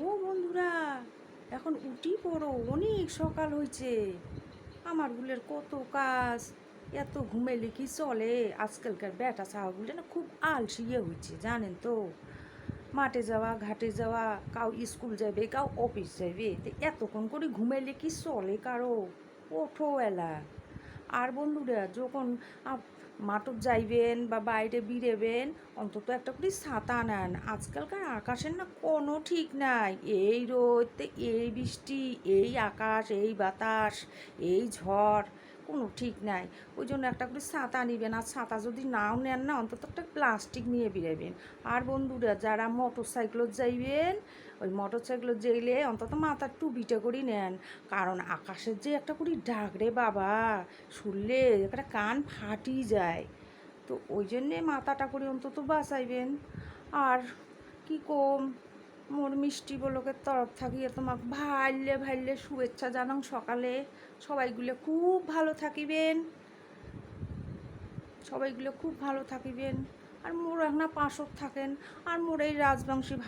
ও বন্ধুরা, এখন উঠি পড়ো, অনেক সকাল হয়েছে। আমার গুলের কত কাজ, এত ঘুমেলে কি চলে? আজকালকার বেটা ছাওয়াগুলো না খুব আলসিয়ে হচ্ছে, জানেন তো। মাঠে যাওয়া, ঘাটে যাওয়া, কাউ স্কুল যাবে, কাউ অফিস যাবে, তো এতক্ষণ করে ঘুমাইলে কি চলে কারো? ওঠো এলা। আর বন্ধুরা, যখন মাঠত যাইবেন বা বাইরে বেরোবেন, অন্তত একটা করে ছাতা নেন। আজকালকার আকাশের না কোনো ঠিক নাই, এই রোদ, এই বৃষ্টি, এই আকাশ, এই বাতাস, এই ঝড়, কোনো ঠিক নাই। ওই জন্য একটা করে ছাতা নিবেন, আর ছাতা যদি নাও নেন না, অন্তত একটা প্লাস্টিক নিয়ে বেরোবেন। আর বন্ধুরা, যারা মোটর সাইকেলত যাইবেন, ওই মোটর সাইকেলত যাইলে অন্তত মাথার টুপিটা করে নেন। কারণ আকাশের যে একটা করে ডাক রে বাবা, শুনলে একটা কান ফাটি যায়। তো ওই জন্যে মাথাটা করে অন্তত বাঁচাইবেন। আর কি কম, মোর মিষ্টি বলকের তরফ থাকিয়ে তোমাকে ভাইলে ভাইলে শুভেচ্ছা জানাং সকালে। সবাইগুলো খুব ভালো থাকিবেন, সবাইগুলো খুব ভালো থাকিবেন। আর মোর এখন পাশত থাকেন। আর মোর এই রাজবংশী